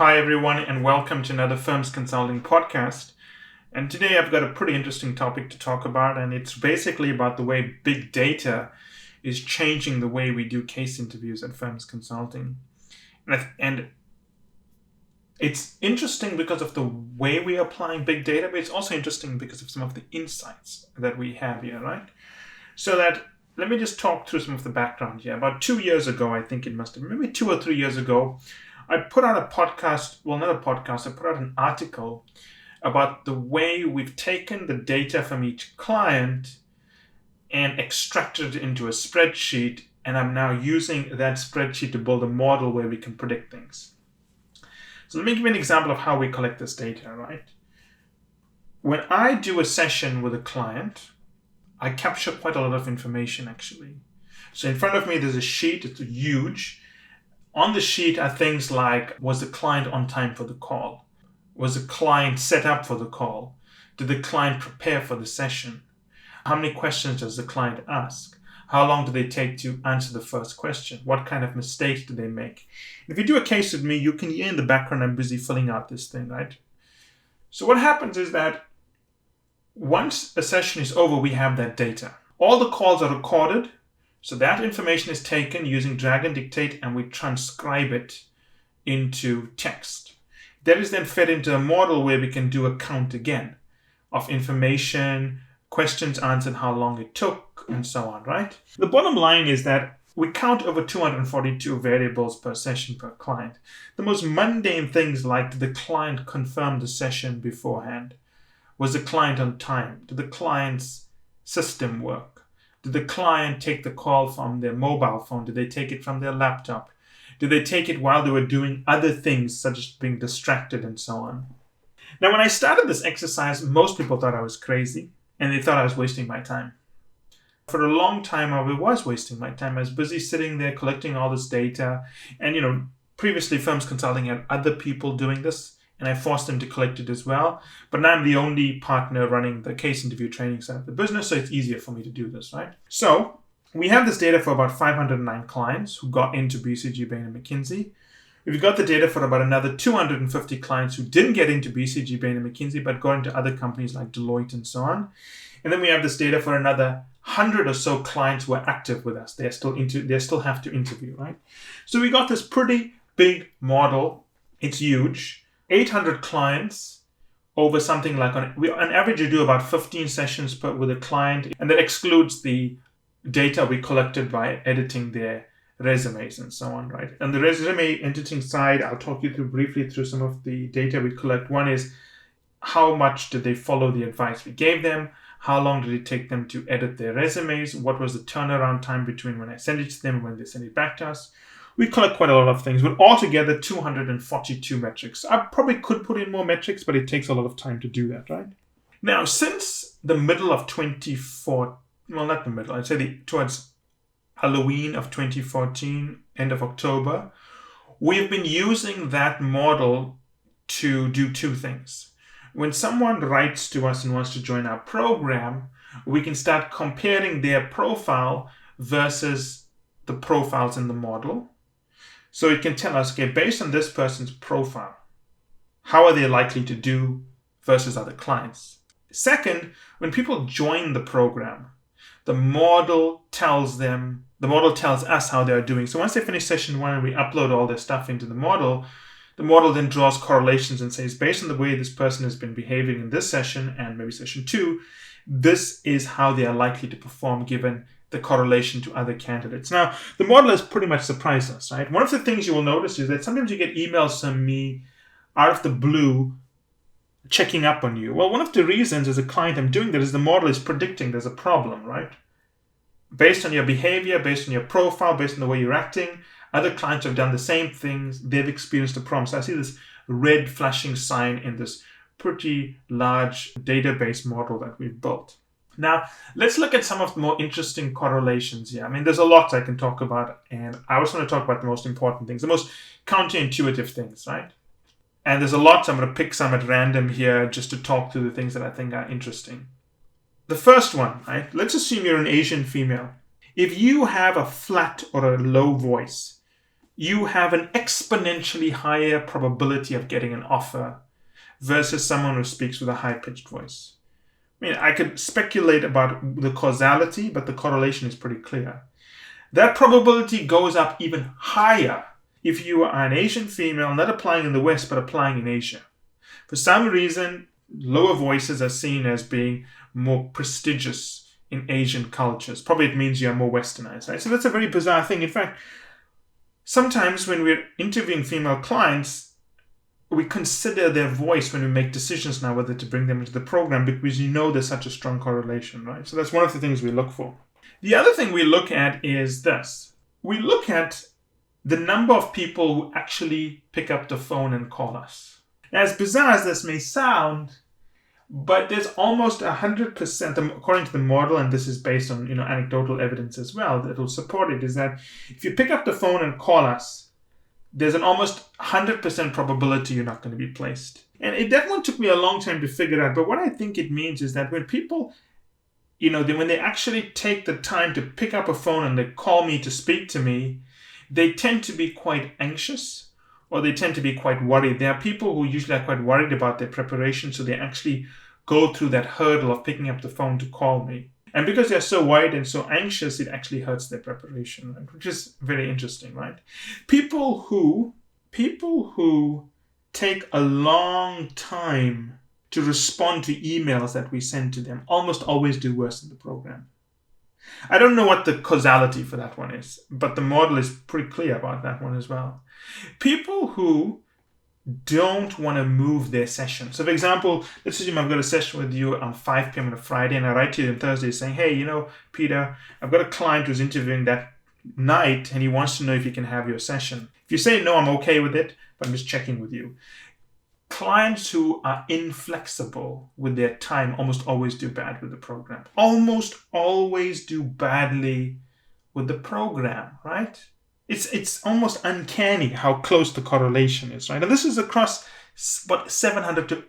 Hi everyone, and welcome to another Firmsconsulting podcast. And today I've got a pretty interesting topic to talk about, and it's basically about the way big data is changing the way we do case interviews at Firmsconsulting. And it's interesting because of the way we're applying big data, but it's also interesting because of some of the insights that we have here, right? Let me just talk through some of the background here. About 2 years ago, I think it must have been, maybe 2 or 3 years ago, I put out I put out an article about the way we've taken the data from each client and extracted it into a spreadsheet, and I'm now using that spreadsheet to build a model where we can predict things. So let me give you an example of how we collect this data, right? When I do a session with a client, I capture quite a lot of information actually. So in front of me, there's a sheet, it's huge. On the sheet are things like, was the client on time for the call? Was the client set up for the call? Did the client prepare for the session? How many questions does the client ask? How long do they take to answer the first question? What kind of mistakes do they make? If you do a case with me, you can hear in the background I'm busy filling out this thing, right? So what happens is that once a session is over, we have that data. All the calls are recorded. So that information is taken using drag and dictate, and we transcribe it into text. That is then fed into a model where we can do a count again of information, questions answered, how long it took, and so on, right? The bottom line is that we count over 242 variables per session per client. The most mundane things like, did the client confirm the session beforehand? Was the client on time? Did the client's system work? Did the client take the call from their mobile phone? Did they take it from their laptop? Did they take it while they were doing other things, such as being distracted and so on? Now, when I started this exercise, most people thought I was crazy, and they thought I was wasting my time. For a long time, I was wasting my time. I was busy sitting there collecting all this data. And, previously Firmsconsulting had other people doing this, and I forced them to collect it as well. But now I'm the only partner running the case interview training side of the business, so it's easier for me to do this, right? So we have this data for about 509 clients who got into BCG, Bain & McKinsey. We've got the data for about another 250 clients who didn't get into BCG, Bain & McKinsey, but got into other companies like Deloitte and so on. And then we have this data for another 100 or so clients who are active with us. They still have to interview, right? So we got this pretty big model. It's huge. 800 clients over something like, on average, you do about 15 sessions with a client, and that excludes the data we collected by editing their resumes and so on, right? And the resume editing side, I'll talk you briefly through some of the data we collect. One is, how much did they follow the advice we gave them? How long did it take them to edit their resumes? What was the turnaround time between when I sent it to them and when they sent it back to us? We collect quite a lot of things, but altogether 242 metrics. I probably could put in more metrics, but it takes a lot of time to do that, right? Now, since the middle of 2014, well, not the middle, I'd say towards Halloween of 2014, end of October, we've been using that model to do two things. When someone writes to us and wants to join our program, we can start comparing their profile versus the profiles in the model. So it can tell us, okay, based on this person's profile, how are they likely to do versus other clients? Second, when people join the program, the model tells us how they're doing. So once they finish session 1 and we upload all their stuff into the model then draws correlations and says, based on the way this person has been behaving in this session and maybe session 2, this is how they are likely to perform given the correlation to other candidates. Now, the model has pretty much surprised us, right? One of the things you will notice is that sometimes you get emails from me out of the blue checking up on you. Well, one of the reasons as a client I'm doing that is the model is predicting there's a problem, right? Based on your behavior, based on your profile, based on the way you're acting, other clients have done the same things. They've experienced a problem. So I see this red flashing sign in this pretty large database model that we've built. Now, let's look at some of the more interesting correlations here. I mean, there's a lot I can talk about, and I just want to talk about the most important things, the most counterintuitive things, right? And there's a lot, so I'm going to pick some at random here just to talk through the things that I think are interesting. The first one, right? Let's assume you're an Asian female. If you have a flat or a low voice, you have an exponentially higher probability of getting an offer versus someone who speaks with a high-pitched voice. I mean, I could speculate about the causality, but the correlation is pretty clear. That probability goes up even higher if you are an Asian female, not applying in the West, but applying in Asia. For some reason, lower voices are seen as being more prestigious in Asian cultures. Probably it means you're more westernized, right? So that's a very bizarre thing. In fact, sometimes when we're interviewing female clients, we consider their voice when we make decisions now whether to bring them into the program, because there's such a strong correlation, right? So that's one of the things we look for. The other thing we look at is this. We look at the number of people who actually pick up the phone and call us. As bizarre as this may sound, but there's almost 100%, according to the model, and this is based on anecdotal evidence as well that will support it, is that if you pick up the phone and call us, there's an almost 100% probability you're not going to be placed. And that one took me a long time to figure out, but what I think it means is that when people, when they actually take the time to pick up a phone and they call me to speak to me, they tend to be quite anxious, or they tend to be quite worried. There are people who usually are quite worried about their preparation, so they actually go through that hurdle of picking up the phone to call me. And because they're so worried and so anxious, it actually hurts their preparation, right? Which is very interesting, right? People who take a long time to respond to emails that we send to them almost always do worse in the program. I don't know what the causality for that one is, but the model is pretty clear about that one as well. People who don't want to move their session. So for example, let's assume I've got a session with you on 5 p.m. on a Friday, and I write to you on Thursday saying, hey, Peter, I've got a client who's interviewing that night and he wants to know if he can have your session. If you say no, I'm okay with it, but I'm just checking with you. Clients who are inflexible with their time almost always do bad with the program. Almost always do badly with the program, right? It's almost uncanny how close the correlation is, right? And this is across, 700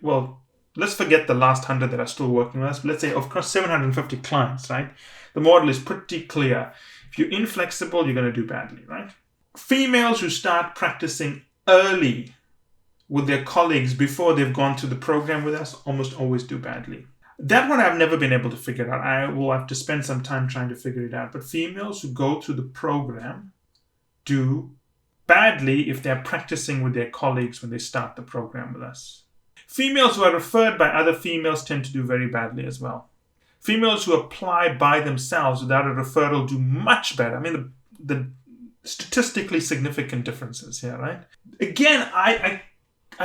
let's forget the last 100 that are still working with us, but let's say across 750 clients, right? The model is pretty clear. If you're inflexible, you're going to do badly, right? Females who start practicing early with their colleagues before they've gone through the program with us almost always do badly. That one I've never been able to figure out. I will have to spend some time trying to figure it out. But females who go through the program do badly if they're practicing with their colleagues when they start the program with us. Females who are referred by other females tend to do very badly as well. Females who apply by themselves without a referral do much better. I mean, the statistically significant differences here, right? Again, I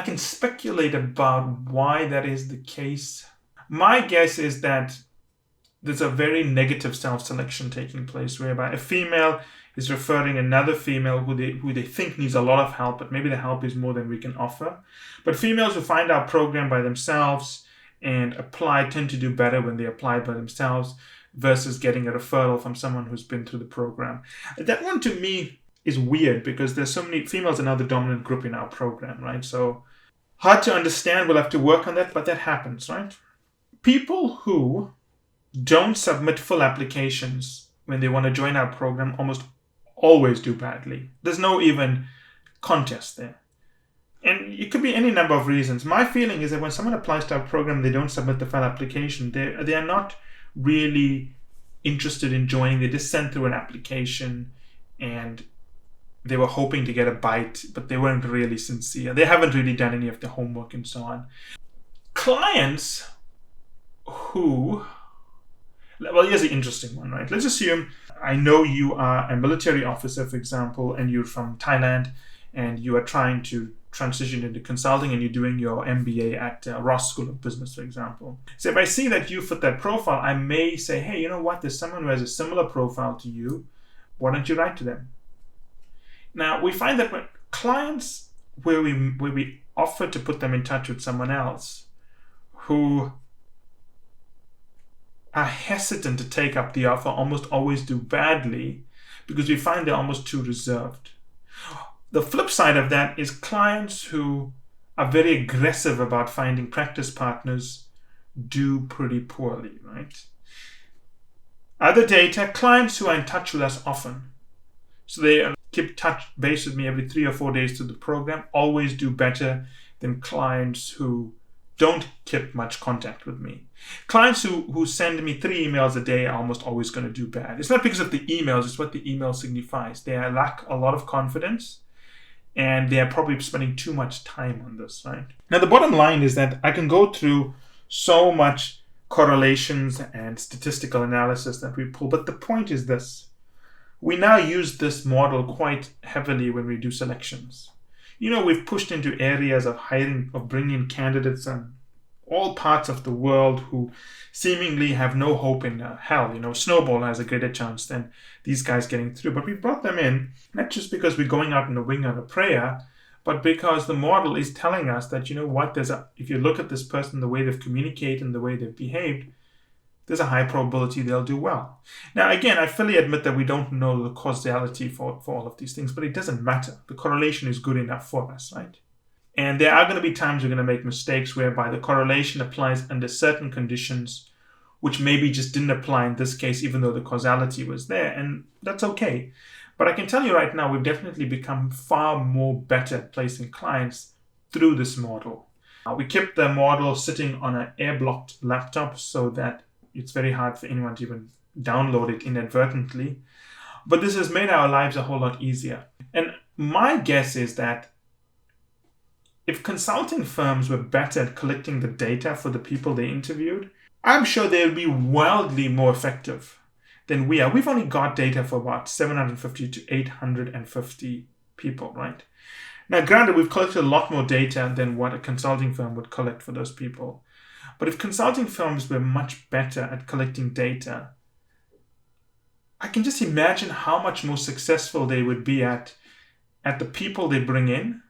can speculate about why that is the case. My guess is that there's a very negative self-selection taking place, whereby a female is referring another female who they think needs a lot of help, but maybe the help is more than we can offer. But females who find our program by themselves and apply tend to do better when they apply by themselves versus getting a referral from someone who's been through the program. That one to me is weird because there's so many females are now the dominant group in our program, right? So hard to understand. We'll have to work on that, but that happens, right? People who don't submit full applications when they want to join our program almost always do badly. There's no even contest there. And it could be any number of reasons. My feeling is that when someone applies to our program, they don't submit the full application. They are not really interested in joining. They just sent through an application and they were hoping to get a bite, but they weren't really sincere. They haven't really done any of the homework and so on. Clients who... Well, here's the interesting one, right? Let's assume I know you are a military officer, for example, and you're from Thailand, and you are trying to transition into consulting, and you're doing your MBA at Ross School of Business, for example. So if I see that you fit that profile, I may say, hey, you know what? There's someone who has a similar profile to you. Why don't you write to them? Now, we find that when clients where we offer to put them in touch with someone else who are hesitant to take up the offer almost always do badly because we find they're almost too reserved. The flip side of that is clients who are very aggressive about finding practice partners do pretty poorly, right? Other data, clients who are in touch with us often. So they keep touch base with me every 3 or 4 days through the program always do better than clients who don't keep much contact with me. Clients who send me 3 emails a day are almost always going to do bad. It's not because of the emails, it's what the email signifies. They lack a lot of confidence and they are probably spending too much time on this, right? Now, the bottom line is that I can go through so much correlations and statistical analysis that we pull, but the point is this. We now use this model quite heavily when we do selections. We've pushed into areas of hiring, of bringing candidates from all parts of the world who seemingly have no hope in hell. Snowball has a greater chance than these guys getting through. But we brought them in, not just because we're going out in a wing on a prayer, but because the model is telling us that, if you look at this person, the way they've communicated and the way they've behaved, there's a high probability they'll do well. Now, again, I fully admit that we don't know the causality for all of these things, but it doesn't matter. The correlation is good enough for us, right? And there are going to be times we're going to make mistakes whereby the correlation applies under certain conditions, which maybe just didn't apply in this case, even though the causality was there. And that's okay. But I can tell you right now, we've definitely become far more better at placing clients through this model. We kept the model sitting on an air-blocked laptop so that it's very hard for anyone to even download it inadvertently. But this has made our lives a whole lot easier. And my guess is that if consulting firms were better at collecting the data for the people they interviewed, I'm sure they would be wildly more effective than we are. We've only got data for about 750 to 850 people, right? Now, granted, we've collected a lot more data than what a consulting firm would collect for those people. But if consulting firms were much better at collecting data, I can just imagine how much more successful they would be at the people they bring in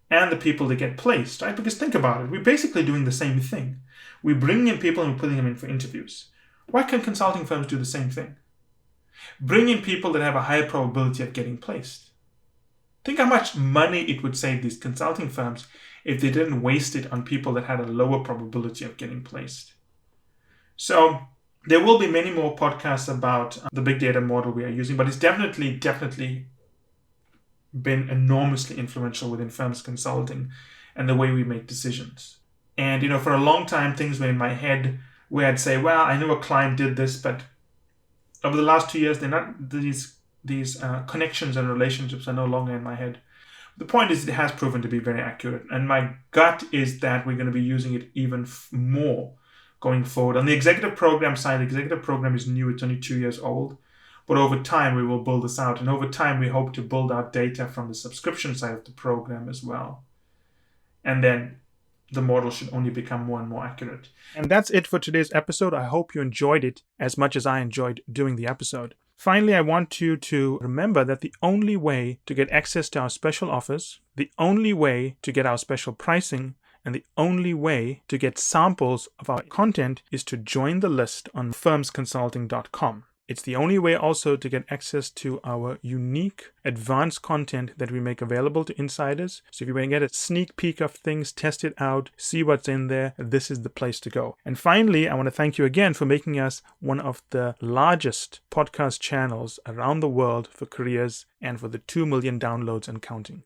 and the people they get placed, right? Because think about it, we're basically doing the same thing. We bring in people and we're putting them in for interviews. Why can't consulting firms do the same thing? Bring in people that have a higher probability of getting placed. Think how much money it would save these consulting firms if they didn't waste it on people that had a lower probability of getting placed. So there will be many more podcasts about the big data model we are using, but it's definitely been enormously influential within Firmsconsulting and the way we make decisions. And, for a long time, things were in my head where I'd say, well, I know a client did this, but over the last 2 years, they're not these connections and relationships are no longer in my head. The point is it has proven to be very accurate. And my gut is that we're going to be using it even more going forward. On the executive program side, the executive program is new. It's only 2 years old. But over time, we will build this out. And over time, we hope to build out data from the subscription side of the program as well. And then the model should only become more and more accurate. And that's it for today's episode. I hope you enjoyed it as much as I enjoyed doing the episode. Finally, I want you to remember that the only way to get access to our special offers, the only way to get our special pricing, and the only way to get samples of our content is to join the list on firmsconsulting.com. It's the only way also to get access to our unique advanced content that we make available to insiders. So if you want to get a sneak peek of things, test it out, see what's in there, this is the place to go. And finally, I want to thank you again for making us one of the largest podcast channels around the world for careers and for the 2 million downloads and counting.